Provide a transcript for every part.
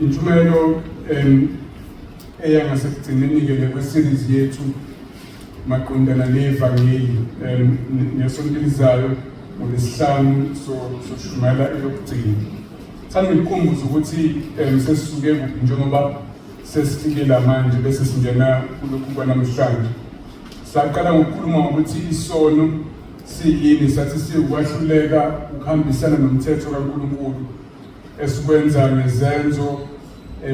intshumayelo eyangasekugcineni-ke kwe-series yethu maqondana nevangeli nesonto elizayo ngoLwesihlanu soshumayela eyokugcina. Thanda ngikukhumbuze ukuthi sesisuke kuphi njengoba sesifike la manje bese singena kulokhu kwanamhlanje. Saqala ngokukhuluma ngokuthi isono siyini, sathi siwukwahluleka ukuhambisana nomthetho kaNkulunkulu esikwenza ngezenzo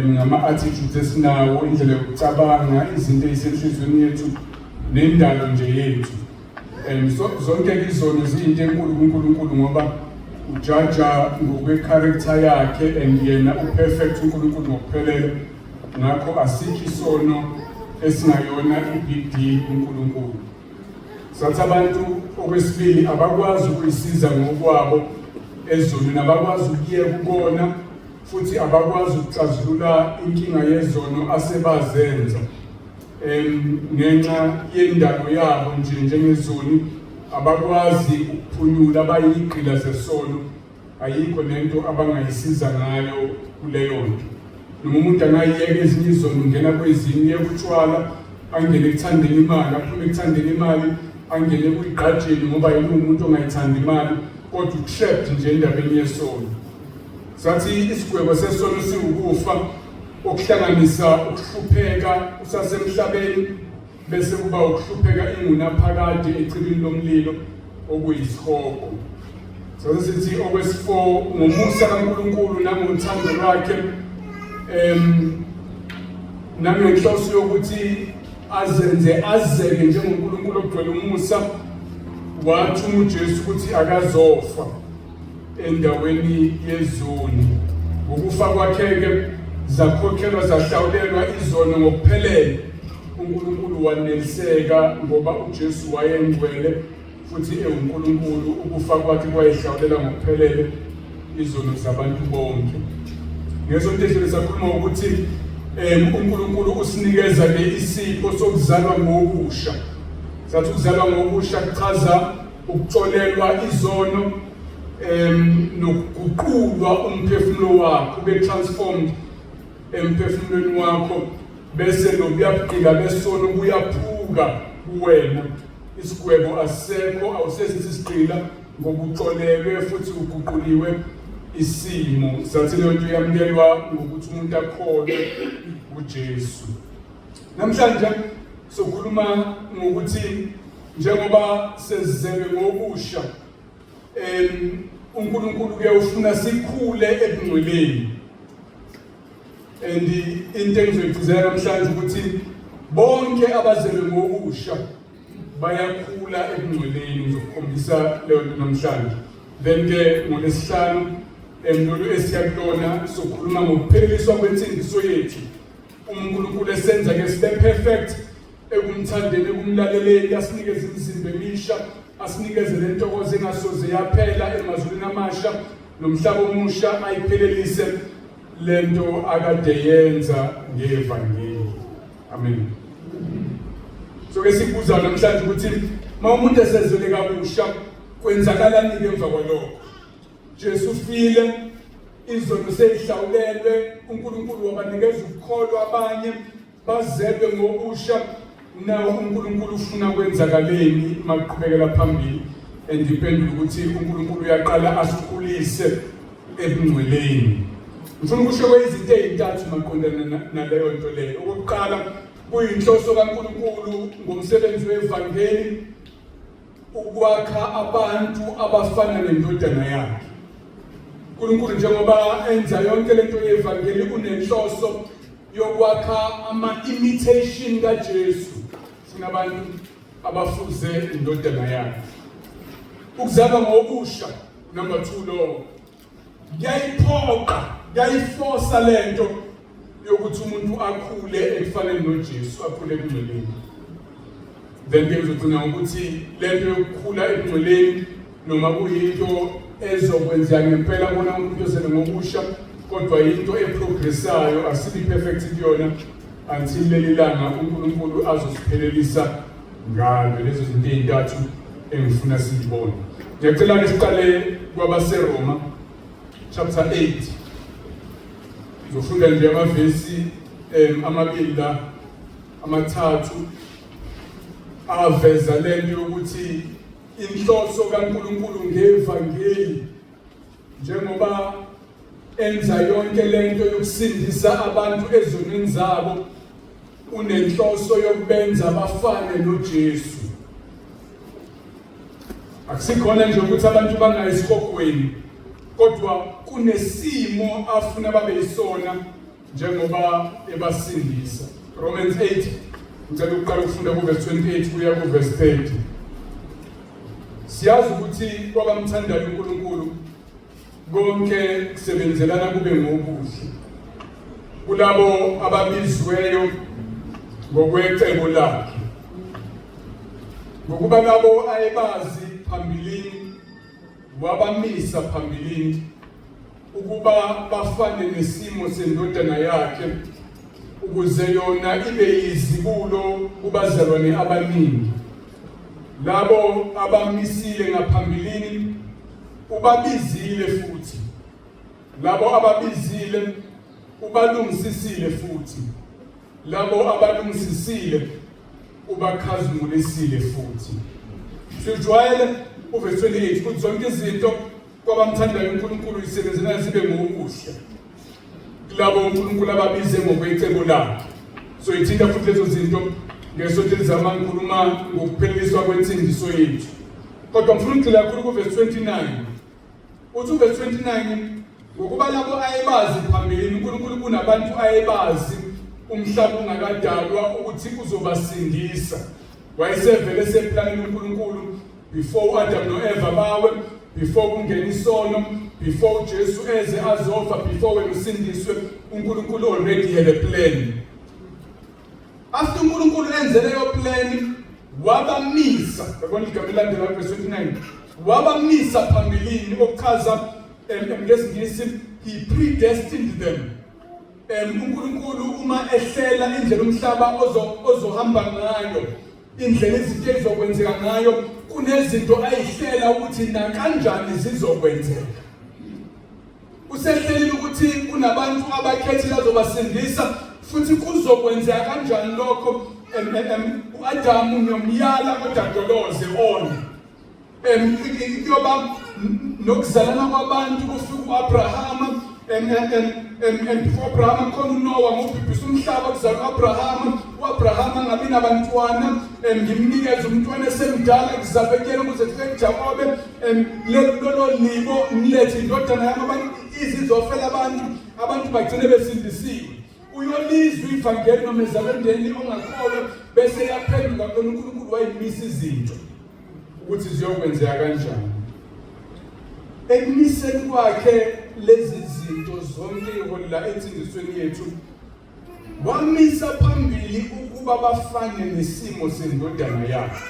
ngama-attitudes esinawo, indlela yokucabanga, izinto ezisenhliziyweni yethu nendalo nje yethu. Zonke izono ziyinto enkulu kuNkulunkulu ngoba ujaja ngokwe-character yakhe and yena uperfect uNkulunkulu ngokuphelele. Ngakho asikho isono esingayona i-big deal kuNkulunkulu. Sathi abantu okwesibili abakwazi ukuyisiza ngokwabo ezonweni, abakwazi ukuye kubona futhi abakwazi ukuxazulula inkinga yezono asebazenza ngenxa yendalo yabo njengezoni, abakwazi ukuphunyula, abayigqila zesono. Ayikho lento abangayisiza ngayo kuleyo nto. Noma umuntu angayiyeka ezinye izono ungena kwezinye, yeka utshwala angene ekuthandeni imali, aphume ekuthandeni imali angene kuyigqajeni ngoba yena umuntu ongayithandi imali, kodwa ukushept nje endabeni yesono. Sathi isigwebo sesono siwukufa okuhlanganisa ukuhlupheka usasemhlabeni bese kuba ukuhlupheka ingunaphakade ecibini lomlilo okuyisihogo. Sathi sithi okwesi-4 ngomusa kaNkulunkulu nangothando lwakhe nangenhloso yokuthi azeke njengoNkulunkulu ogcwele umusa, wathuma uJesu ukuthi akazofa endaweni yezoni. Ngokufa kwakhe-ke zakhokhelwa, zahlawulelwa izono ngokuphelele. uNkulunkulu waneliseka ngoba uJesu wayengcwele futhi ewuNkulunkulu. Ukufa kwakhe kwayihlawulela ngokuphelele izono zabantu bonke. Ngesonto edlule sakhuluma ukuthi uNkulunkulu usinikeza-ke isipho sokuzalwa ngobusha. Sathi ukuzalwa ngobusha kuchaza ukuxolelwa izono nokuguqulwa umphefumulo wakho, ube transformed emphefumulweni wakho, bese lobuyabuqila besono buyaphuka kuwena. Isigwebo asisekho, awusesithi isigqila ngoba uxolelwe futhi uguquliwe isimo. Sathi leyo nto yamukelwa ngokuthi umuntu akholwe kuJesu. Namhlanje sokhuluma ngokuthi njengoba sezizelwe ngobusha, uNkulunkulu-ke ufuna sikhule ebungcweleni. And into engizoyigcizelela namhlanje ukuthi bonke abazelwe ngobusha bayakhula ebungcweleni. Ngizokukhombisa leyo nto namhlanje. Then-ke ngoLwesihlanu lolu esiyakulona sokhuluma ngokupheliswa kwensindiso yethu. uNkulunkulu esenza-ke sibe perfect ekumthandeni, ekumlaleleni, asinikeze imizimba emisha, asinikeze le ntokozo engasoze yaphela emazulwini amasha, nomhlaba omusha ayiphelelise le nto akade yenza ngevangeli. Amen. So-ke sikubuza namhlanje ukuthi uma umuntu esezwele kabusha kwenzakalani-ke emva kwalokho? Jesu ufile, izono seyihlawulelwe, uNkulunkulu wabanikeza ukukholwa, abanye bazelwe ngobusha. Nawo uNkulunkulu ufuna kwenzakaleni makuqhubekela phambili? Independent ukuthi uNkulunkulu uyaqala asikhulise ebungcweleni. Ngifuna ukusho izinto ezintathu maqondana naleyo nto leyo. Okokuqala, kuyinhloso kaNkulunkulu ngomsebenzi wevangeli ukwakha abantu abafana nendodana yakhe. uNkulunkulu njengoba enza yonke lento yevangeli unenhloso yokwakha ama-imitation kaJesu. Funa abantu abafuze indodana yakhe. Ukuzalwa ngobusha, number 2 lo, kuyayiphoqa, kuyayifosa lento yokuthi umuntu akhule ekufanele noJesu, akhule ebungcweleni. Then-ke ngizogcina ukuthi lento yokukhula ebungcweleni noma kuyinto ezokwenzeka ngempela bona umuntu ozelwe ngobusha, kodwa yinto eprogressayo, asibi perfect kuyona until leli langa uNkulunkulu azosiphelelisa ngalo. Lezo zinto ezintathu engifuna siyibone. Ngiyacela-ke siqale kwabaseRoma chapter 8 Ngizofunda nje amavesi amabili la amathathu aveza lento yokuthi inhloso kaNkulunkulu ngevangeli njengoba enza yonke lento yokusindisa abantu ezonweni zabo unenhloso yokubenza bafane noJesu. Akusikhona nje ukuthi abantu bangayisikogweni kodwa kunesimo afuna babe yisona njengoba ebasindisa. Romans 8 ngicela ukuqala ukufunda kuverse 28 kuya kuverse 30. Siyazi ukuthi kwabamthandayo uNkulunkulu konke kusebenzelana kube ngokuhle kulabo ababizweyo ngokwecebo lakhe. Ngokuba labo ayebazi phambilini wabamisa phambilini ukuba bafane nesimo sendodana yakhe ukuze yona ibe yizibulo kubazalwane abaningi. Labo abamisile ngaphambilini ubabizile futhi, labo ababizile ubalungisisile futhi, labo abalungisisile ubakhazimulisile futhi. Sijwayele uverse 28 ukuthi zonke izinto kwabamthandayo uNkulunkulu isebenzelana zibe ngokuhle kulabo uNkulunkulu ababize ngokwecebo lakhe. So ithinta futhi lezo zinto ngesonto elizama ngikhuluma ngokupheliswa kwensindiso yethu. Kodwa ngifuna ukugxila kakhulu kuverse 29. Uthi verse 29 ngokuba labo ayebazi phambilini uNkulunkulu kunabantu ayebazi umhlaba ungakadalwa ukuthi uzobasindisa. Wayesevele seplanini uNkulunkulu before Adam no Eva bawe, before kungena isono, before Jesu eze azofa, before wena usindiswe, uNkulunkulu already had a plan. After uNkulunkulu enze leyo plan wabamisa, yabona igama elandela verse 29, wabamisa phambilini okuchaza ngesingisi he predestined them. uNkulunkulu uma ehlela indlela umhlaba ozohamba ngayo, indlela izinto ezizokwenzeka ngayo, kunezinto ayihlela ukuthi na kanjani zizokwenzeka. Usehlelile ukuthi kunabantu abakhethile azobasindisa futhi kuzokwenzeka kanjani lokho. uAdamu nomyala kodadoloze on kuyoba nokuzalana kwabantu kufika uAbraham and before Abraham khona uNoah ngobhubhisa umhlaba kuzalwa uAbraham. uAbraham angabi nabantwana ngimnikeza umntwana esemdala kuzabekela ukuze kufike Jakobe lelo libo nilethe indodana yami abantu izizofela abantu bagcine besindisiwe. Uyolizwa ivangeli noma ezabendeni ongakholwa bese yaphendula khona uNkulunkulu wayimisa izinto ukuthi ziyokwenzeka kanjani. Ekumiseni kwakhe lezi zinto zonke la ensindisweni yethu wamisa phambili ukuba bafane nesimo sendodana yakhe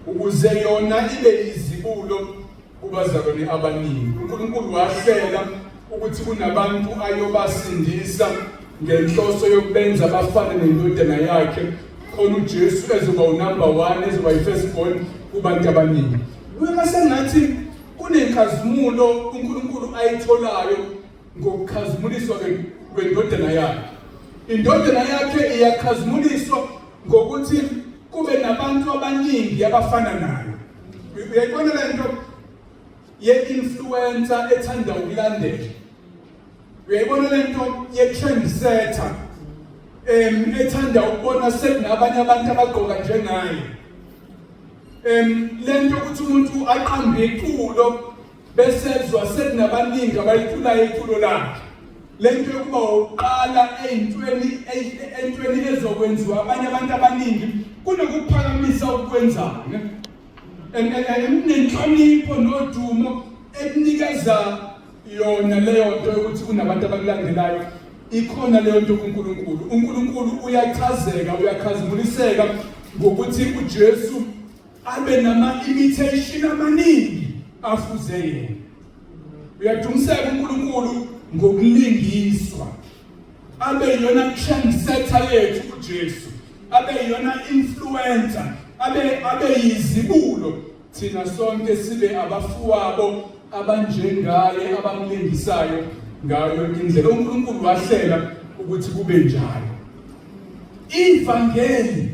ukuze yona ibe yizibulo kubazalwane abaningi. uNkulunkulu wahlela ukuthi kunabantu ayobasindisa ngenhloso yokubenza bafane nendodana yakhe khona uJesu ezoba unumber 1 ezoba yifirstborn kubantu abaningi. Kuba sengathi kunenkazimulo uNkulunkulu ayitholayo ngokukhazimuliswa kwendodana yakhe. Indodana yakhe iyakhazimuliswa ngokuthi kube nabantu abaningi abafana nayo. Uyayibona lento ye-influencer ethanda ukulandela. Uyayibona lento ye-trendsetter ethanda ukubona sekunabanye abantu abagqoka njengaye. Lento ukuthi umuntu aqambe iculo bese ezwa sekunabaningi abayiculayo iculo lakhe. Lento yokuba uqala entweni ezokwenziwa abanye abantu abaningi kunokuphakamisa ukwenzana. Nenhlonipho nodumo ekunikeza yona leyo nto yokuthi kunabantu abakulandelayo ikhona leyo nto kuNkulunkulu. uNkulunkulu uyachazeka, uyakhazimuliseka ngokuthi uJesu abe nama-imitation amaningi afuze yena. Uyadumiseka uNkulunkulu ngokulingiswa, abe yona trendsetter yethu uJesu, abe yona influencer, abe yizibulo thina sonke sibe abafuwabo abanjengaye abamlingisayo ngayo indlela uNkulunkulu wahlela ukuthi kube njalo. Ivangeli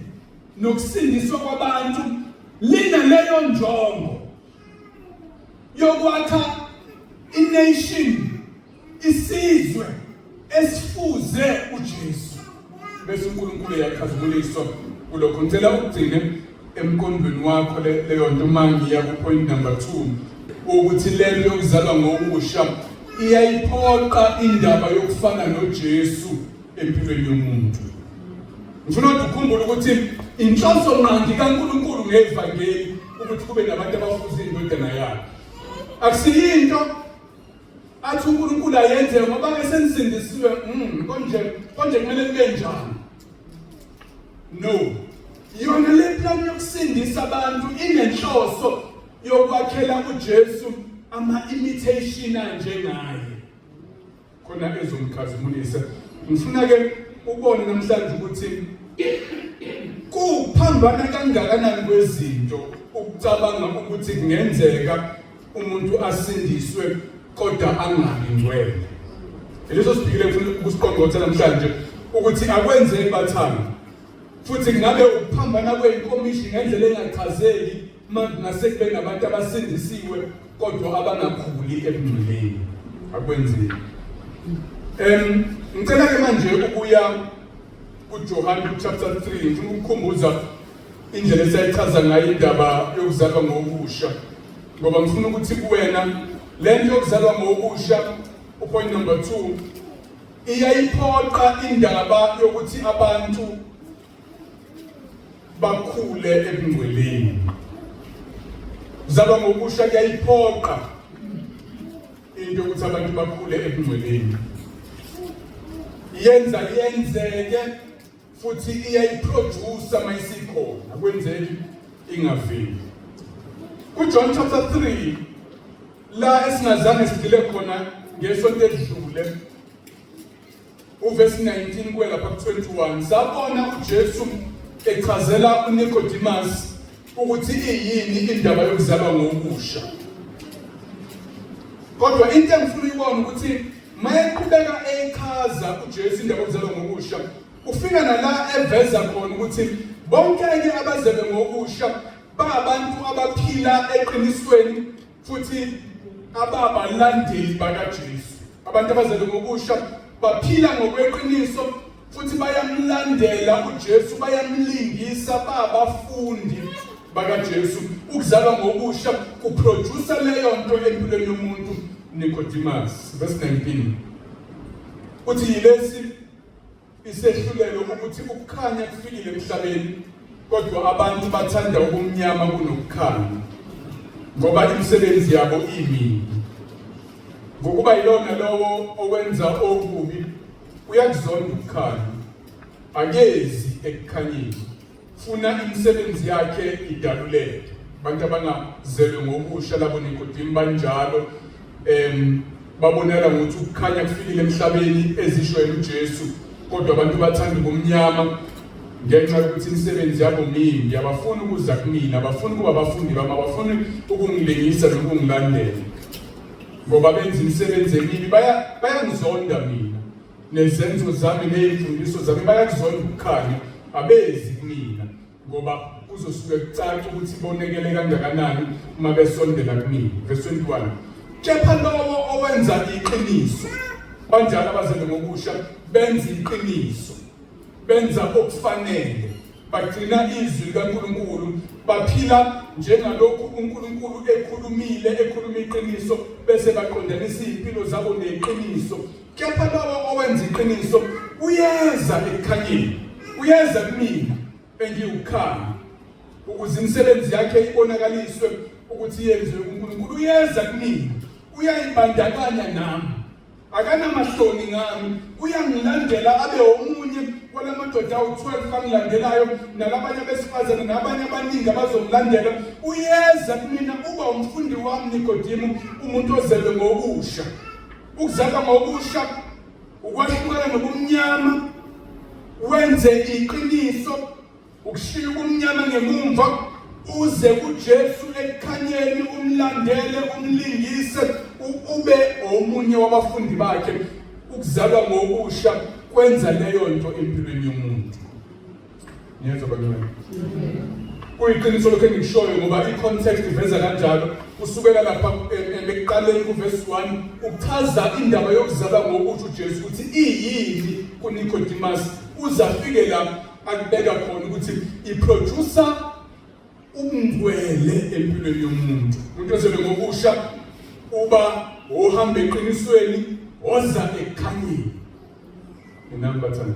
nokusindiswa kwabantu lina leyo njongo yokwakha ination, isizwe esifuze uJesu. Bese uNkulunkulu yakhazimuliswa kulokho. Ngicela ukugcine emqondweni wakho leyo nto mangiya ku point number 2 ukuthi lento yokuzalwa ngokusha iyayiphoqa indaba yokufana noJesu empilweni yomuntu. Ngifuna ukukhumbula ukuthi inhloso mnandi kaNkulunkulu ngevangeli ukuthi kube nabantu abafuza indodana yakhe. Akusiyinto athi uNkulunkulu ayenze ngoba ke senisindisiwe konje kumele kube njani. No, yona le plan yokusindisa abantu inenhloso yokwakhela uJesu ama-imitation anjengaye khona ezomkhazimulisa. Ngifuna ke ubone namhlanje ukuthi kuphambana kangakanani kwezinto ukucabanga ukuthi kungenzeka umuntu asindiswe kodwa angabi ngcwele. Leso sibhikile ufuna ukusiqongqotha namhlanje ukuthi akwenzeki bathanda. Futhi ngabe ukuphambana kweinkomishi ngendlela engachazeki ngase kube nabantu abasindisiwe kodwa abangakhuli ebungcweleni. Akwenzeki. Ngicela ke manje ukuya kuJohane chapter 3 ngifuna ukukhumbuza indlela esayichaza ngayo indaba yokuzalwa ngokusha. Ngoba ngifuna ukuthi kuwena lento yokuzalwa ngokusha point number 2 iyayiphoqa indaba yokuthi abantu bakhule ebungcweleni. Uzalwa ngokusha kuyayiphoqa into yokuthi abantu bakhule ebungcweleni. Yenzeke futhi iyayiproduce mayisikhona akwenzeki ingaveli. KuJohn chapter 3 la esingazange sidile khona ngesonto edlule uverse 19 kuya lapha ku21 sabona uJesu echazela uNicodemus ukuthi iyini indaba yokuzalwa ngokusha. Kodwa into engifuna ukubona ukuthi mayeqhubeka echaza uJesu indaba yokuzalwa ngokusha ufika nala eveza khona ukuthi bonke abazelwe ngokusha babantu abaphila eqinisweni futhi ababalandeli bakaJesu. Abantu abazelwe ngokusha baphila ngokweqiniso futhi bayamlandela uJesu, bayamlingisa, babafundi bakaJesu. Ukuzalwa ngokusha kuproduce leyo nto empilweni yomuntu. Nicodemus verse 19 uthi yilesi isehlulelo ukuthi ukukhanya kufikile emhlabeni kodwa abantu bathanda ubumnyama kunokukhanya ngoba imisebenzi yabo imibi. Ngokuba yilona lowo owenza okubi uyakuzonda ukukhanya akezi ekukhanyeni funa imisebenzi yakhe idaluleke. Abantu abangazelwe ngokusha labo Nicodemus banjalo babonela ukuthi ukukhanya kufikile emhlabeni ezishoyela uJesu kodwa abantu bathanda ubumnyama ngenxa yokuthi imisebenzi yabo mibi. Abafuni ukuza kumina, abafuni kuba abafundi bami, abafuni ukungilengisa nokungilandela ngoba benza imisebenzi emibi. Bayangizonda mina nezenzo zami nezimfundiso zami, bayakuzonda ukukhanya, abezi kumina ngoba kuzosuke kucaca ukuthi bonekele kangakanani uma besondela kumina. Verse 21 kepha lowo owenza iqiniso banjalo abazelwe ngokusha benza iqiniso, benza okufanele, bagcina izwi likaNkulunkulu, baphila njengalokhu uNkulunkulu ekhuluma iqiniso bese baqondanisa impilo zabo neqiniso. Kepha lowo owenza iqiniso uyeza ekukhanyeni, uyeza kumina engiwukhanya ukuze imisebenzi yakhe ibonakaliswe ukuthi yenziwe kuNkulunkulu. Uyeza kumina, uyayibandakanya nami, akanamahloni ngami, uyangilandela abe omunye kwalamadoda awu-12 angilandelayo nalabanye abesifazane nabanye abaningi abazomlandela. Uyeza kumina uba umfundi wami Nicodemus, umuntu ozelwe ngokusha. Ukuzalwa ngokusha ukwahlukana nobumnyama, wenze iqiniso, ukushiya ubumnyama ngemumva, uze kuJesu ekukhanyeni, umlandele, umlingise, ube omunye wabafundi bakhe ukuzalwa ngokusha kwenza leyo nto empilweni yomuntu. Niyezwa bangcwele? Kuyiqiniso lokho engikushoyo ngoba i-context iveza kanjalo kusukela lapha ekuqaleni kuverse 1 ukuchaza indaba yokuzalwa ngokusha uJesu ukuthi iyini kuNicodemus uzafike la akubeka khona ukuthi iproducer umngcwele empilweni yomuntu. Umuntu ozelwe ngokusha uba ohamba eqinisweni oza ekukhanyeni. Inambathana.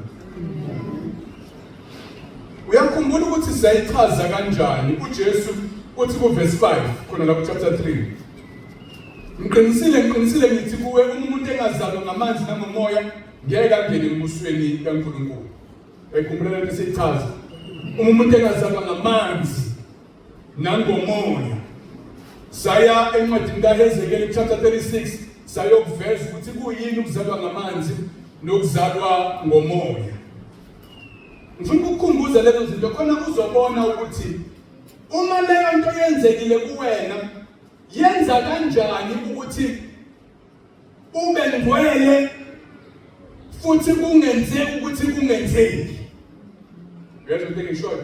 Uyakhumbula ukuthi siyayichaza kanjani uJesu uthi kuverse 5 khona lapha chapter 3. Ngiqinisile ngithi kuwe umuntu engazalwa ngamanzi nangomoya ngeke angene embusweni kaNkulunkulu. Ekhumbula lento siyichaza. Umuntu engazalwa ngamanzi nangomoya. Saya encwadini kaHezekeli chapter 36 sayokuveza ukuthi kuyini ukuzalwa ngamanzi nokuzalwa ngomoya. Ngifuna ukukhumbuza lezo zinto khona uzobona ukuthi uma leyo nto yenzekile kuwena yenza kanjani ukuthi ube ngcwele futhi kungenzeki ukuthi kungenzeki. Uyezwa into engishoyo?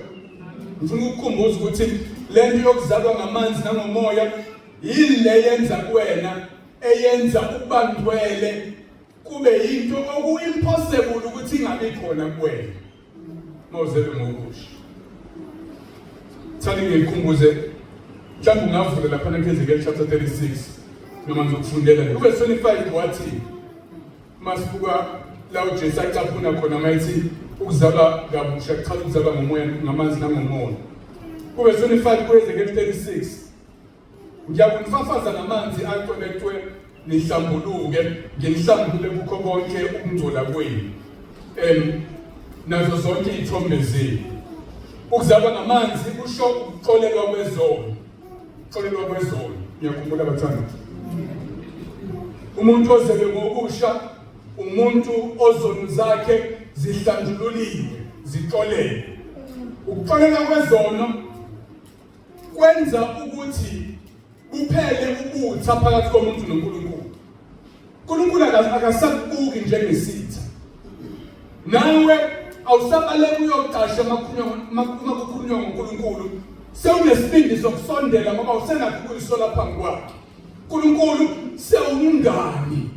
Ngifuna ukukhumbuza ukuthi le nto yokuzalwa ngamanzi nangomoya yile yenza kuwena eyenza ukuba ngcwele kube yinto oku-impossible ukuthi ingabi khona kuwena. Mawuzelwe ngokusha. Thani ngiyikhumbuze mhlawumbe ungavula lapha eHezekeli chapter 36 noma ngizokufundela kuverse 25 wathi masibuka la uJesu acaphuna khona mayithi ukuzalwa kabusha kuchaza ukuzalwa ngomoya ngamanzi nangomoya. Kuverse 25 kuHezekeli 36 ngiyakunifafaza ngamanzi aqolekwe nihlambuluke ngenihlambule kukho konke ukungcola kwenu nazo zonke izithombe zenu. Ukuzalwa ngamanzi kusho ukuxolelwa kwezono. Ukuxolelwa kwezono. Ngiyakhumbula bathanda. Umuntu ozelwe ngokusha umuntu ozono zakhe zihlanjululiwe, zixolelwe. Ukuxolelwa kwezono kwenza ukuthi kuphele ubutha phakathi komuntu noNkulunkulu. uNkulunkulu akasakubuki njengesitha. Nawe awusabaleki uyoqasha makukhulunywa ngoNkulunkulu. Sewunesibindi sokusondela ngoba usenakho ukuyisola phambi kwakhe. uNkulunkulu sewumngani.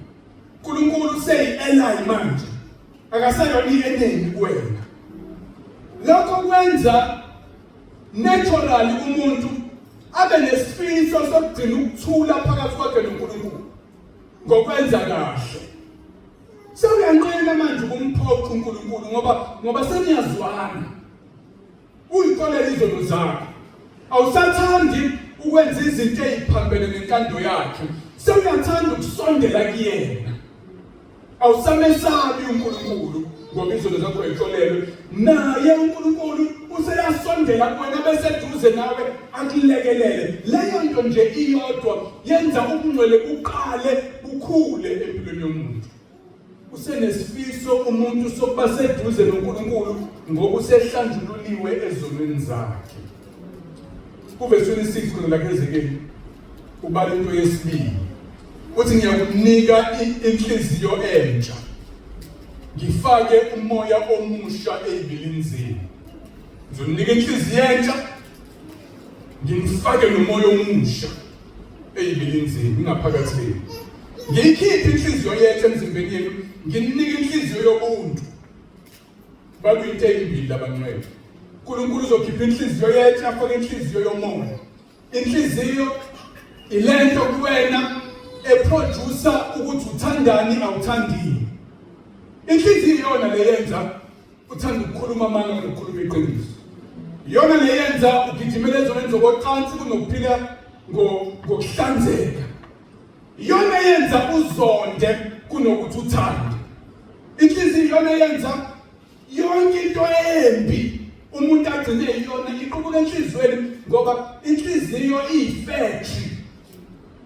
uNkulunkulu seyi-ally manje. Akasayoni eneni kuwena. Lokho kwenza naturally umuntu abe nesifiso sokugcina ukuthula phakathi kwakhe noNkulunkulu ngokwenza kahle. Sewuyanqena manje ukumphoqa uNkulunkulu ngoba seniyazwana. Uyixolela izono zakhe. Awusathandi ukwenza izinto eziphambene nenkando yakhe. Sewuyathanda ukusondela kuyena. Awusamesabi uNkulunkulu ngoba izono zakho uyixolelwe. Naye uNkulunkulu useyasondela kuwena bese eduze nawe akulekelele. Leyo nto nje iyodwa yenza ubungcwele buqale bukhule empilweni yomuntu. Usenesifiso umuntu sokuba seduze noNkulunkulu ngoba usehlanjululiwe ezonweni zakhe. Kuverse 26 khona la eHezekeli ubala into yesibili. Uthi ngiyakunika inhliziyo entsha. Ngifake umoya omusha ezibilini zenu. Ngizonika inhliziyo entsha. Ngifake nomoya omusha ezibilini zenu ngaphakathi kwenu. Ngiyikhiphe inhliziyo yethu emzimbeni yenu, nginika inhliziyo yobuntu. Bakuyinto ezimbili labangcwele. uNkulunkulu uzokhipha inhliziyo yethu afake inhliziyo yomoya. Inhliziyo ilento kuwena eproducer ukuthi uthandani awuthandini. Inhliziyo iyona leyenza uthanda ukukhuluma amanga nokukhuluma iqiniso. Iyona leyenza ugijimela ezonweni zokuqansi kunokuphila ngokuhlanzeka. Iyona yenza uzonde kunokuthi uthande. Inhliziyo iyona yenza yonke into embi umuntu agcine iyona iqubuka enhlizweni ngoba inhliziyo iyifactory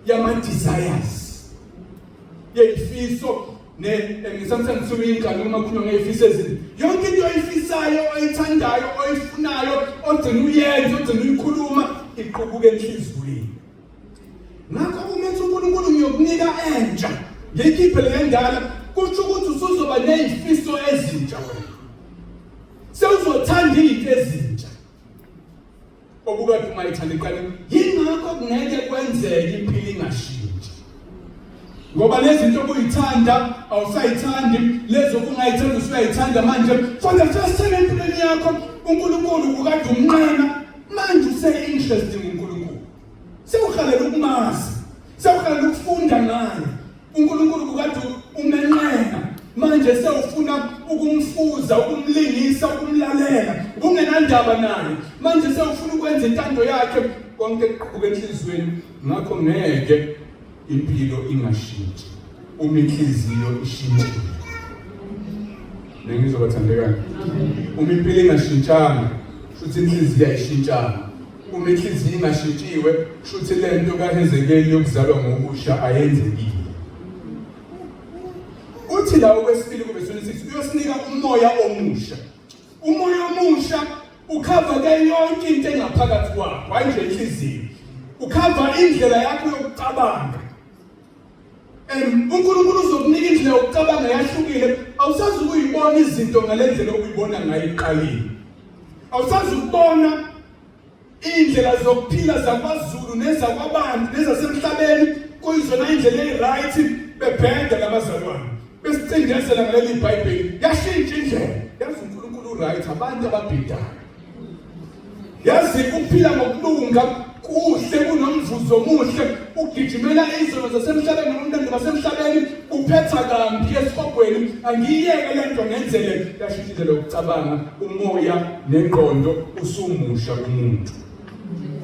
yama-desires. Yeyifiso ngisamthanda suwinka noma kukhulunywa ngeyifiso ezinto. Yonke into oyifisayo, oyithandayo, oyifunayo, ogcina uyenza, ogcina uyikhuluma iqubuka enhlizweni. ngakho umenze uNkulunkulu ngiyokunika entsha ngiyikhiphe le ndala kusho ukuthi usuzoba nezifiso ezintsha wena sewuzothanda izinto ezintsha obukade ungayithanda iqala yingakho kungeke kwenzeke impilo ingashintshi ngoba lezi zinto obuyithanda awusayithandi lezo ungayithanda usuyayithanda manje for the first time empilweni yakho uNkulunkulu ukade umnqena manje use-interesting uNkulunkulu sewuhalela ukumazi sewuhalela ukufunda ngayo uNkulunkulu ukade umenqena manje sewufuna ukumfuza ukumlingisa ukumlalela ungenandaba naye manje sewufuna ukwenza intando yakhe konke kuqhubeka enhlizweni ngakho ngeke impilo ingashintshi uma inhliziyo ishintshile nengizobathandekani uma impilo ingashintshanga futhi inhliziyo ayishintshanga uma inhliziyo ingashintshiwe futhi lento kaHezekeli yokuzalwa ngobusha ayenzekile uthi lawo kwesibili kuverse 26 uyosinika umoya omusha umoya omusha ukhava ke yonke into engaphakathi kwakho hayi nje inhliziyo ukhava indlela yakho yokucabanga uNkulunkulu uzokunika indlela yokucabanga yahlukile awusazi ukuyibona izinto ngalendlela okuyibona ngayo eqaleni awusazi ukubona indlela zokuphila zakwaZulu nezakwabantu nezasemhlabeni kuyizona indlela eziright bebhenda labazalwane besicindezela ngaleli iBhayibheli yashintsha indlela yazi uNkulunkulu right abantu ababhedayo yazi ukuphila ngokulunga kuhle kunomvuzo omuhle ugijimela izono zasemhlabeni nomntwana basemhlabeni uphetha kambi esiqogweni angiyeke lento ngenzele yashintsha indlela yokucabanga umoya nengqondo usumusha kumuntu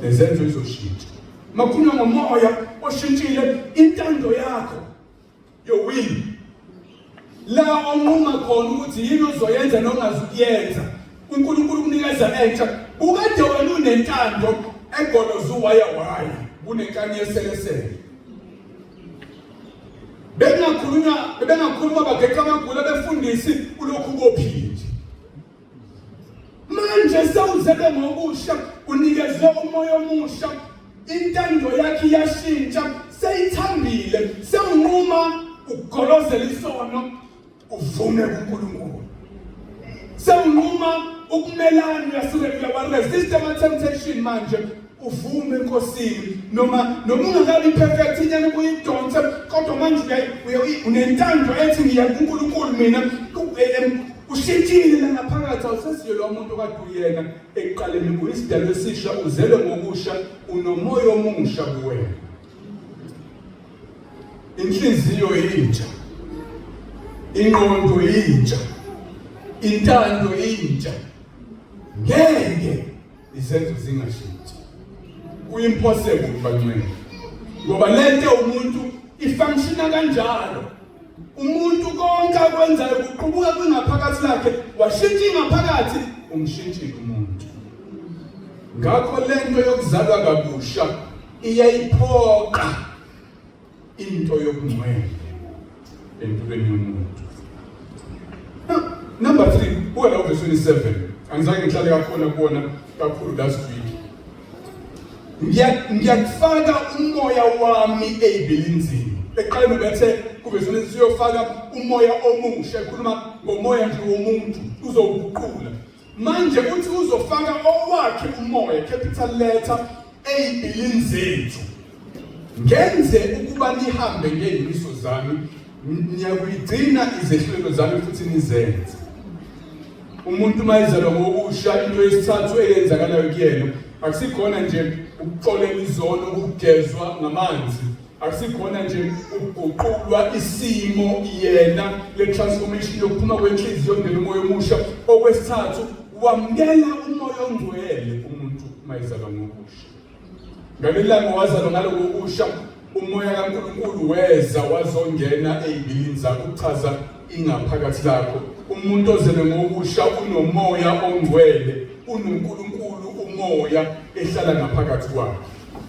lezenzo izoshintsha makukhulunywa ngomoya oshintshile intando yakho yowili la onquma khona ukuthi yini ozoyenza nongazukuyenza uNkulunkulu ukunikeza entsha ukade wena unentando egoloza uwaya kunenkani yeselesele bengakhuluma bageka amagula befundisi ulokhu bophili manje sewuzele ngokusha unikezwe umoya omusha intando yakhe yashintsha seyithambile sewunquma ukugolozela isono uvume kuNkulunkulu sewunquma ukumelana yasuke kuyabaresist ama-temptation manje uvume enkosini noma ungakabi perfect inyani kuyidonse kodwa manje unentando ethi ngiya kuNkulunkulu mina ushintshile la ngaphakathi awusesiyo lo muntu kade uyena ekuqaleni kuyisidalo esisha uzele ngokusha unomoya omusha kuwena inhliziyo yintsha ingqondo yintsha intando yintsha ngeke izenzo zingashintshi kuyimpossible bangcwele ngoba lento umuntu ifunctiona kanjalo umuntu konke akwenzayo kuqubuka kwingaphakathi lakhe washintsha ingaphakathi umshintshile umuntu ngakho lento yokuzalwa kabusha iyayiphoqa into yobungcwele empilweni yomuntu. Number 3 buka la verse 27 angizange ngihlale kakhona kubona kakhulu last week ngiyakufaka umoya wami ezibilinzini eqaleni bethe kuverse siyofaka umoya omusha ekhuluma ngomoya nje womuntu uzoguqula manje uthi uzofaka owakhe umoya capital letter ezibilini zethu ngenze ukuba nihambe ngeyimiso zami ngiyakuyigcina izehlelo zami futhi nizenze umuntu mayizalwa ngokusha into yesithathu eyenzakalayo kuyena akusikhona nje ukuxolela izono ukugezwa ngamanzi akusikhona nje ukuguqulwa isimo yena le transformation yokuphuma kwenhliziyo ngene umoya omusha okwesithathu wamkela umoya ongcwele umuntu mayizalwa ngokusha ngalelanga wazalwa ngaloko okusha umoya kaNkulunkulu weza wazongena ezibilini zakho uchaza ingaphakathi lakho umuntu ozele ngokusha unomoya ongcwele uNkulunkulu umoya ehlala ngaphakathi kwakhe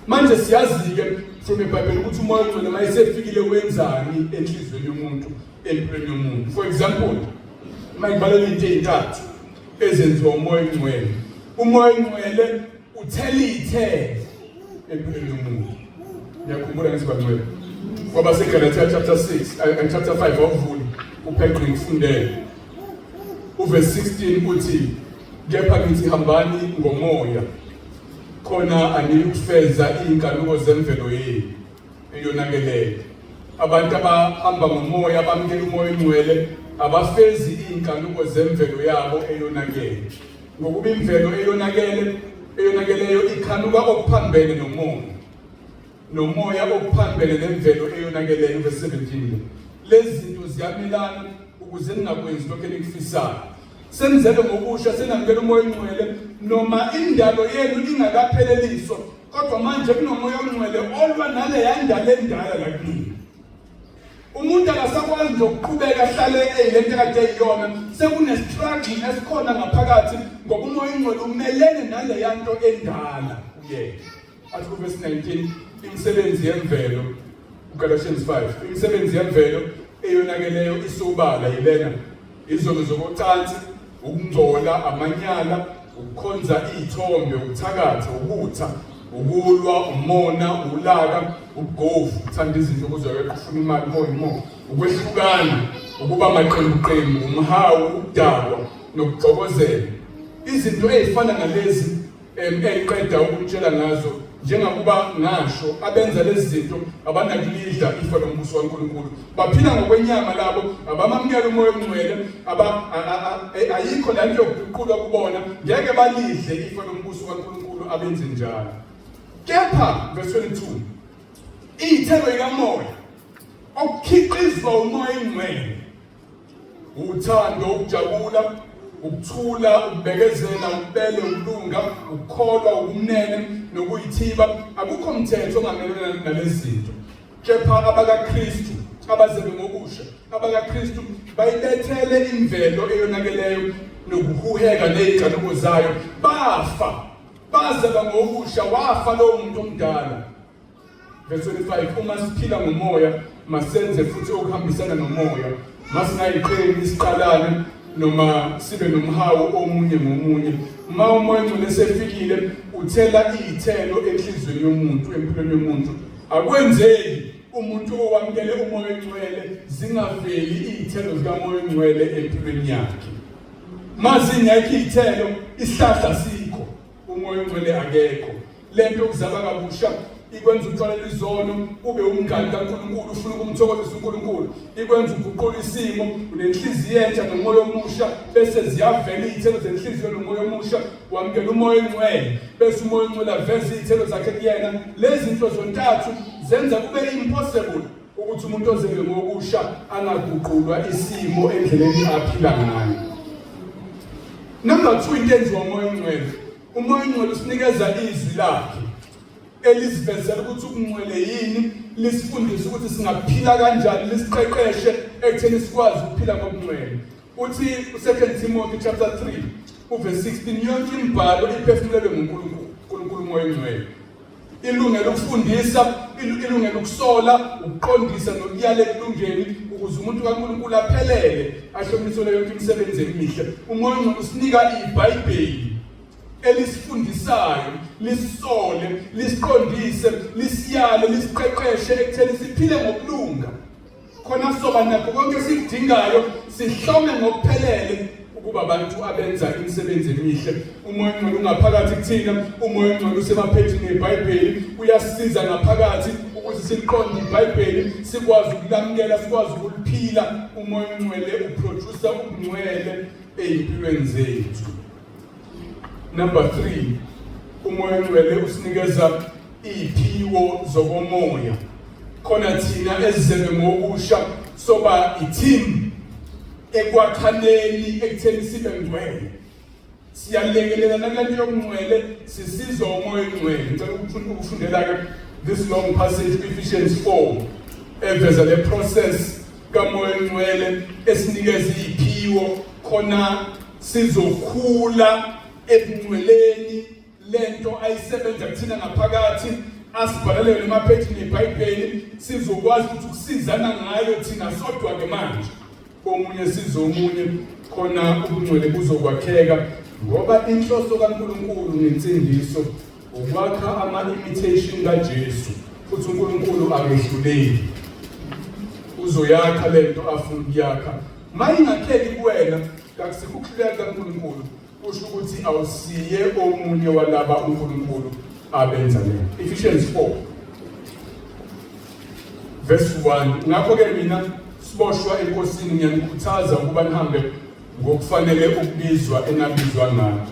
manje siyazi ke from eBhayibheli ukuthi umoya ongcwele mayesefikile wenzani enhlizweni yomuntu empilweni yomuntu for example mayibalela into ezintathu ezenziwa umoya ongcwele umoya ongcwele uthela izithelo empilweni yomuntu Ngiyakhumbula ngisibangcwele. Ngoba seGalatia chapter 6 and chapter 5 awuvuli uPetru ngifundele. Uverse 16 uthi kepha ngithi hambani ngomoya khona aniyukufeza inkanuko zemvelo yenu eyonakeleyo. Abantu abahamba ngomoya abamkela umoya ongcwele abafezi inkanuko zemvelo yabo eyonakele. Ngokuba imvelo eyonakeleyo ikhanuka okuphambene nomoya okuphambene nemvelo eyonakeleyo. Verse 17 lezi zinto ziyamelana ukuze ningakwenzi lokho enikufisayo. Senzelwe ngokusha senamkela umoya ongcwele noma indalo yenu ingakapheleliswa, kodwa manje kunomoya ongcwele olwa nale yandalo endala la kimi. Umuntu akasakwazi nje ukuqhubeka ahlale eyilento kade eyiyona, sekune-struggle esikhona ngaphakathi ngoba umoya ongcwele umelene nale yanto endala uyena. Athi kuverse 19 imisebenzi yemvelo, uGalatians 5, imisebenzi yemvelo eyonakeleyo isobala yilena: izono zokocansi, ukungcola, amanyala, ukukhonza izithombe, ukuthakatha, ubutha, ukulwa, umona, ulaka, ubugovu, uthanda izinto kuzokweqa, ufuna imali more, ukwehlukana, ukuba amaqembuqembu, umhawu, ukudakwa nokuxokozela. Izinto ezifana nalezi engiqeda ukutshela ngazo, njengokuba ngasho abenza lezi zinto abanakulidla ifa lombuso kaNkulunkulu, baphila ngokwenyama labo, abamamkela umoya ongcwele, ayikho lento yokuguqulwa kubona, ngeke balidle ifa lombuso kaNkulunkulu abenze njalo. Kepha verse 22 iy'thelo zikamoya okukhiqizwa umoya ongcwele, uthando, ukujabula, ukuthula, ukubekezela, ukubele, ukulunga, ukukholwa, ubumnene nokuyithiba. Akukho mthetho ongamelana nalezi zinto. Kepha abakaKristu abazelwe ngokusha, abakaKristu bayibethele imvelo eyonakeleyo nokuhuheka ney'nkanuko zayo, bazalwa ngokusha, wafa lowo muntu omdala. Verse 25 uma siphila ngomoya masenze futhi okuhambisana nomoya, masingayiqheli isiqalane noma sibe nomhawu omunye ngomunye. Uma umoya ongcwele sefikile uthela izithelo enhlizweni yomuntu, empilweni yomuntu. Akwenzeki umuntu owamkele umoya ongcwele zingaveli izithelo zikamoya ongcwele empilweni yakhe. Mazingekho izithelo isihlahla sikho, umoya ongcwele akekho. Lento yokuzalwa kabusha ikwenza uxolela izono, ube umngani kaNkulunkulu, ufuna ukumthokozisa uNkulunkulu. Ikwenza uguqula isimo, unenhliziyo entsha nomoya omusha, bese ziyavela izithelo zenhliziyo nomoya omusha. Wamkela umoya ongcwele bese umoya ongcwele aveze izithelo zakhe kuyena. Lezi zinto zontathu zenza kube impossible ukuthi umuntu ozelwe ngokusha angaguqulwa isimo endleleni aphila ngayo. Number 2 into enziwa umoya ongcwele, umoya ongcwele usinikeza izwi lakhe elisivezela ukuthi ukungcwele yini, lisifundise ukuthi singaphila kanjani, lisiqeqeshe ekutheni sikwazi ukuphila ngokungcwele. Uthi u2 Timothy chapter 3 uverse 16 yonke imibhalo iphefumulelwe nguNkulunkulu umoya ongcwele. Ilungelo ukufundisa, ilungelo ukusola, ukuqondisa nokuyala ekulungeni ukuze umuntu kaNkulunkulu aphelele, ahlomisele yonke imisebenzi emihle. Umoya ongcwele usinika iBhayibheli elisifundisayo, lisisole, lisiqondise, lisiyale, lisiqeqeshe ekutheni siphile ngokulunga. Khona soba nakho konke esikudingayo sihlome ngokuphelele ukuba abantu abenza imisebenzi emihle. Umoya ongcwele ungaphakathi kuthina, umoya ongcwele usemaphethini eBhayibheli, uyasisiza ngaphakathi ukuze siliqonde iBhayibheli, sikwazi ukulamukela, sikwazi ukuliphila. Umoya ongcwele uproducer ubungcwele ey'mpilweni zethu. Number 3, umoya ongcwele usinikeza iziphiwo zokomoya. Khona thina ezizelwe ngokusha soba i-team ekwakhaneni ekutheni sibe ngcwele. Siyalekelela nakanti yokungcwele sisizwa umoya ongcwele. Ngicela ukufundela-ke this long passage Ephesians 4 eveza le process kamoya ongcwele esinikeza iziphiwo khona sizokhula ebungcweleni, lento ayisebenza kuthina ngaphakathi asibhalele emaphethini eBhayibheli, sizokwazi ukuthi ukusizana ngayo thina sodwa-ke manje omunye size omunye, khona ubungcwele buzokwakheka. Ngoba inhloso kaNkulunkulu nensindiso ukwakha ama-imitation kaJesu, futhi uNkulunkulu akehluleli. Uzoyakha lento afuna ukuyakha. Mayingakheli kuwena akusikho ukuhluleka kaNkulunkulu. Kusho ukuthi awusiye omunye walaba uNkulunkulu abenza lento. Ephesians 4 verse 1. Ngakho-ke mina siboshwa enkosini ngiyanikhuthaza ukuba nihambe ngokufanele ukubizwa enabizwa ngakho.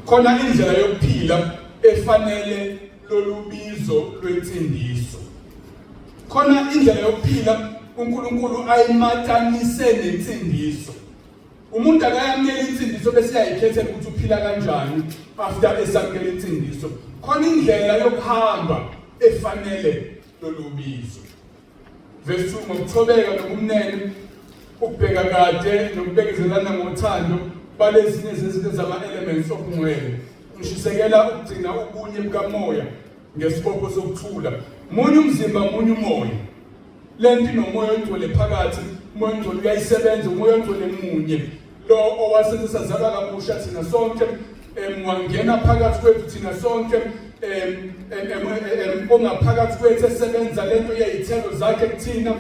Khona indlela yokuphila efanele lolu bizo lwensindiso. Khona indlela yokuphila uNkulunkulu ayimatanise nensindiso. Umuntu akayamukela insindiso bese yayikhethela ukuthi uphila kanjani after esamukela insindiso. Khona indlela yokuhamba efanele lolu bizo. Verse 2 ngokuthobeka nobumnene ukubheka kade nokubekezelana ngothando balezinye zezinto zama-elements okungcwele. Ngishisekela ukugcina ubunye bukamoya ngesibopho sokuthula. Munye umzimba, munye umoya. Lento inomoya ongcwele phakathi, umoya ongcwele uyayisebenza, umoya ongcwele munye. Lo owasethi sazalwa kabusha thina sonke, wangena phakathi kwethu thina sonke, ongaphakathi kwethu esebenza lento yezithelo zakhe kuthina,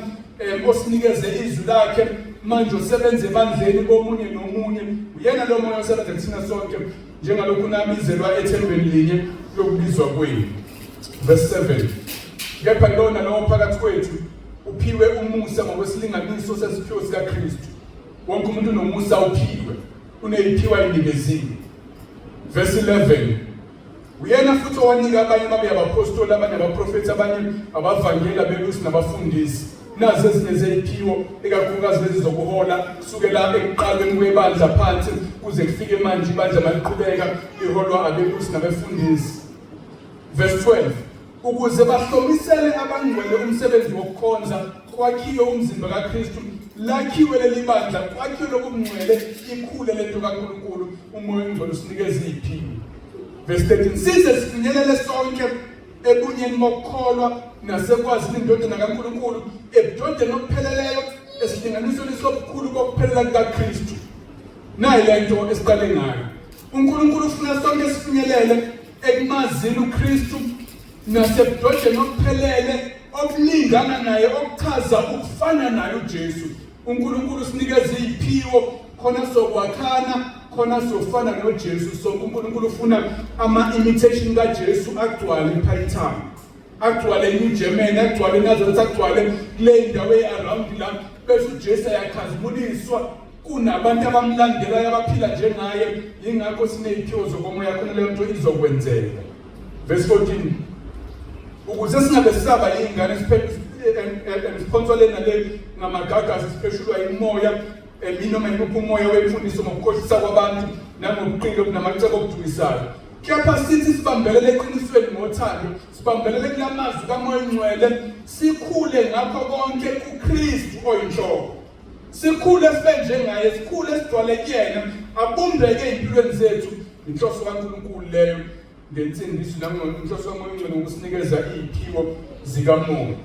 osinikeze izwi lakhe, manje usebenza ebandleni bomunye nomunye. Uyena lo moya osebenza kuthina sonke, njengalokhu nabizelwa ethembeni linye lokubizwa kwenu. Verse 7. Kepha lona lo phakathi kwethu uphiwe umusa ngokwesilinganiso sesiphiwo sikaKristu. Wonke umuntu unomusa uphiwe, uneyiphiwa inikezile. Verse 11. Uyena futhi owanika abanye babe abapostoli, abanye abaprofethi, abanye abavangeli, abelusi nabafundisi. Nazo ezinye zeyiphiwo ikakhulukazi lezi zokuhola kusukela ekuqaleni kwebandla phansi kuze kufike manje ibandla maliqhubeka iholwa abelusi nabefundisi. Verse 12. Ukuze bahlomisele abangcwele umsebenzi wokukhonza kwakhiwe umzimba kaKristu, lakhiwe leli bandla, kwakhiwe lokungcwele ikhule lento kaNkulunkulu, umoya ongcwele usinikeza iziphiwo. Verse 13. Size sifinyelele sonke ebunyeni bokukholwa nasekwazini indodana kaNkulunkulu, ebudodeni obupheleleyo, esilinganisweni sobukhulu bokuphelela kukaKristu. Nayi lento esiqale ngayo. uNkulunkulu ufuna sonke sifinyelele ekumazini uKristu nasebudodeni obuphelele okulingana naye, okuchaza ukufana naye uJesu. uNkulunkulu usinikeza iziphiwo khona sokwakhana, khona sofana noJesu. So uNkulunkulu ufuna ama-imitation kaJesu agcwale ePhayithani, agcwale eNew Germany, agcwale eNazareth, agcwale kule ndawo e-around la, bese uJesu ayakhazimuliswa kunabantu abamlandelayo abaphila njengaye. Yingakho sineyiphiwo zokomoya khona leyo nto izokwenzeka. Verse 14. Ukuze singabe sisaba yingane sponsorele nale ngamagagasi sipeshulwa imoya, noma yimuphi umoya wemfundiso ngokukhohlisa kwabantu nangobuqili namacebo okudumisayo. Kepha sithi sibambelele eqinisweni ngothando, sibambelele kulamazwi kaMoya oNgcwele, sikhule ngakho konke kuKristu oyinhloko. Sikhule sibe njengaye, sikhule sigcwale kuyena, abumbeke empilweni zethu. Inhloso kaNkulunkulu leyo ngensindiso nangenhloso kaMoya oNgcwele ukusinikeza iziphiwo zikamoya.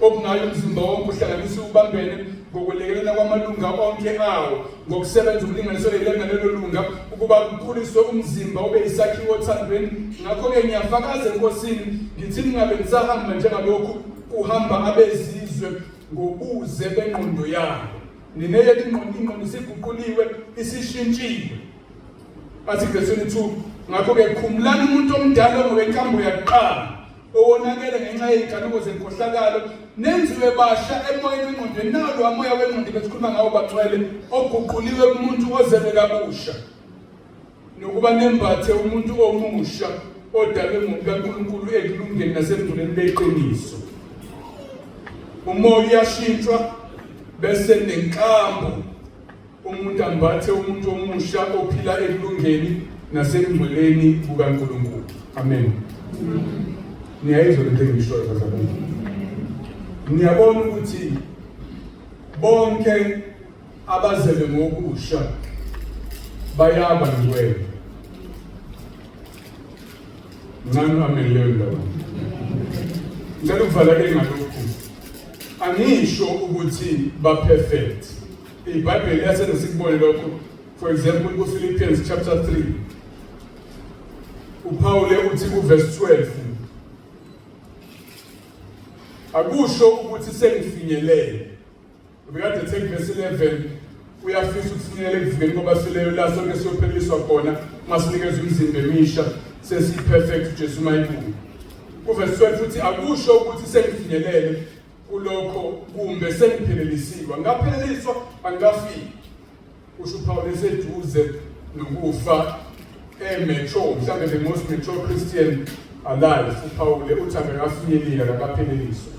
Okungayo umzimba wonke uhlanganisa ubambene ngokwelekelana kwamalunga onke awo, ngokusebenza ukulinganisela ilenga lelo lunga ukuba kukhuliswe umzimba ube yisakhiwo othandweni. Ngakho-ke ngiyafakaza enkosini ngithi ningabe nisahamba njengalokhu kuhamba abezizwe ngobuze bengqondo yabo. Nineyela ingqondo isiguquliwe, isishintshiwe. Athi verse 22. Ngakho-ke khumulani umuntu omdala ngowenkambo yakuqala owonakele ngenxa yey'nkanuko zenkohlakalo, nenziwe basha emoyeni wengqondweni. Nawo lo moya wengqondo besikhuluma ngawo bagcwele, oguquliwe kumuntu ozelwe kabusha, nokuba nembathe umuntu omusha odalwe ngokukaNkulunkulu ekulungeni nasemduleni beqiniso. Umoya uyashintshwa bese nenkambo umuntu ambathe umuntu omusha ophila ekulungeni nasemduleni kukaNkulunkulu. Amen. Niyayizwa lento engishoyo bazalwane. Niyabona ukuthi bonke abazelwe ngokusha bayaba ngcwele. Ngani amen leyo ndaba. Ngicela ukuvaleke ngalokhu. Angisho ukuthi ba perfect. iBhayibheli yasenza sikubone lokho. For example, kuPhilippians chapter 3. uPaul uthi ku verse 12. akusho ukuthi sengifinyelele. Ubekade ethi verse 11 uyafisa ukufinyelela ekuvukeni ngoba sileyo la sonke siyopheliswa khona masinikeza imizimba emisha sesiperfect Jesu mayibuya. Kuverse 12 futhi akusho ukuthi sengifinyelele kulokho kumbe sengiphelelisiwe. Ngapheleliswa angafiki. Usho Paul eseduze nokufa mature, mhlawumbe the most mature Christian alive. uPaul uthi akafinyeleli akapheleliswa.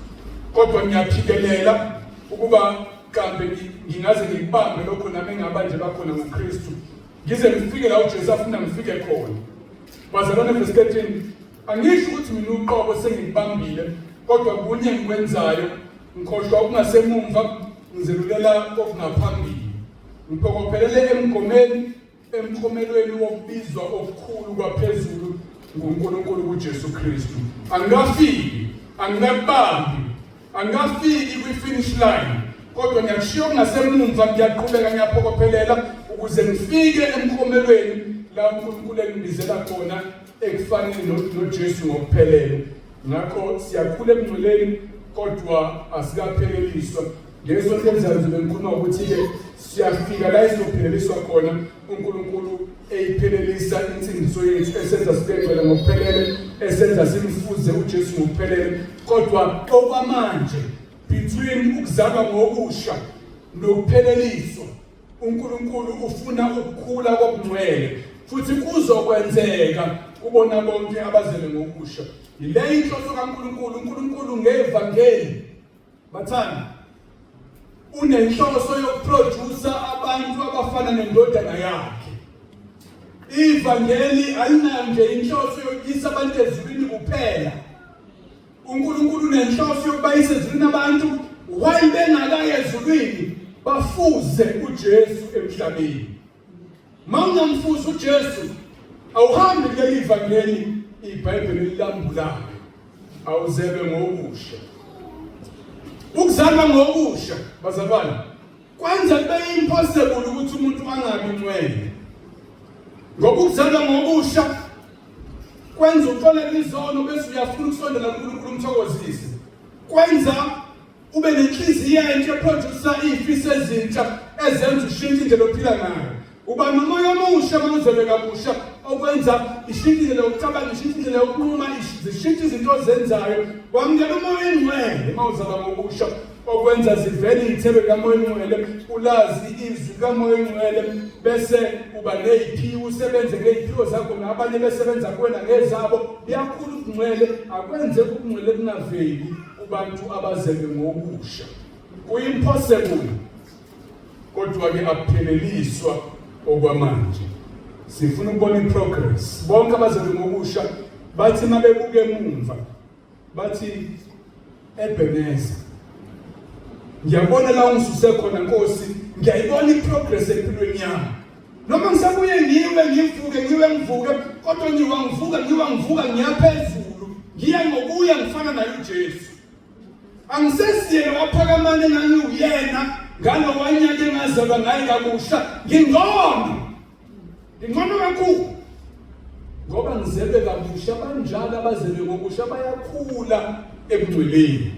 Kodwa ngiyaphikelela ukuba kambe ngingaze ngibambe lokho nami ngabanje bakhona ngoKristu. Ngize ngifike la uJesu afuna ngifike khona. Bazalwane verse 13 angisho ukuthi mina uqobo sengibambile kodwa kunye ngikwenzayo ngikhohlwa ukungasemumva ngizelulela okungaphambili. Ngiphokophelele emkhomelweni wokubizwa okukhulu kwaphezulu nguNkulunkulu kuJesu Kristu. Angafiki kwi-finish line. Kodwa ngiyakushiya okungasemumva ngiyaqhubeka ngiyaphokophelela ukuze ngifike emkhomelweni la uNkulunkulu engibizela khona ekufanele noJesu ngokuphelele. Ngakho siyakhula emngcweleni kodwa asikapheleliswa. Ngesonto elizayo ngizobe ngikhuluma ukuthi-ke siyafika la esizopheleliswa khona uNkulunkulu eyiphelelisa insindiso yethu esenza sibengcwele ngokuphelele, esenza simfuze uJesu ngokuphelele. Kodwa okwamanje between ukuzalwa ngokusha nokupheleliswa uNkulunkulu ufuna ukukhula kobungcwele futhi kuzokwenzeka kubona bonke abazele ngokusha. Yile inhloso kaNkulunkulu. uNkulunkulu ngevangeli bathanda unenhloso yokuproducer abantu abafana nendodana yakhe. Ivangeli alinayo nje inhloso yokuyisa abantu ezulwini kuphela. uNkulunkulu unenhloso yokubayisa ezulwini abantu while bengakayi ezulwini bafuze uJesu emhlabeni. Mawungamfuza uJesu awuhambi kuleli ivangeli iBhayibheli lilambulayo. Awuzelwe ngokusha. Ukuzalwa ngokusha bazalwane kwenza kube impossible ukuthi umuntu angabi ngcwele. Ngoba ukuzalwa ngokusha kwenza uxolele izono bese uyafuna ukusondela kuNkulunkulu umthokozise. Kwenza ube nenhliziyo enhle producer izifiso ezintsha ezenza ushintshe indlela ophila ngayo. Uba nomoya omusha mawuzelwe kabusha okwenza ishintshe indlela yokucabanga, ishintshe indlela yokunquma, ishintshe izinto ozenzayo. Wamukela umoya engcwele mawuzalwa ngokusha okwenza zivele izithebe kamoya engcwele, ulazi izwi kamoya engcwele, bese uba neziphiwo usebenze ngeziphiwo zakho nabanye besebenza kuwena ngezabo. Biyakhulu ukungcwele akwenze ukungcwele kungaveli kubantu abazelwe ngokusha. Kuyimpossible kodwa-ke akupheleliswa okwamanje. Sifuna ukubona iprogress. Bonke abazelwe ngokusha bathi mabebuke emuva bathi Ebeneza ngiyabona la ungisuse khona Nkosi, ngiyayibona iprogress empilweni yami. Noma ngisabuye ngivuke kodwa ngivuka ngiyaphezulu, ngiya ngokuya ngifana naye uJesu. Angisesiye waphakamane ngangiyena ngalo wanyaka engazalwa ngaye kabusha. Ngingcono kakhulu ngoba ngizelwe kabusha. Banjalo abazelwe ngokusha bayakhula ebungcweleni.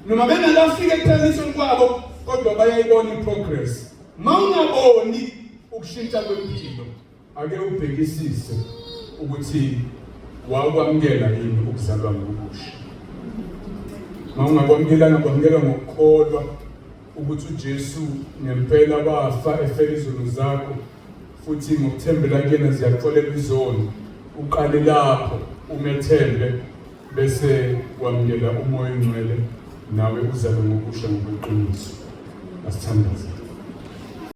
Noma bengakafika ekuphelisweni kwabo kodwa bayayibona iprogress. Mawungaboni ukushintsha kwempilo ake ubhekisise ukuthi wakwamukela yini ukuzalwa ngokusha. Mawungakwamukelanga kwamukela ngokukholwa ukuthi uJesu ngempela wafa efela izono zakho futhi ngokuthembela kuyena ziyaxolela izono. Uqale lapho umethembe bese wamukela umoya engcwele nawe uzalwe ngokusha ngokweqiniso. Asithandaze.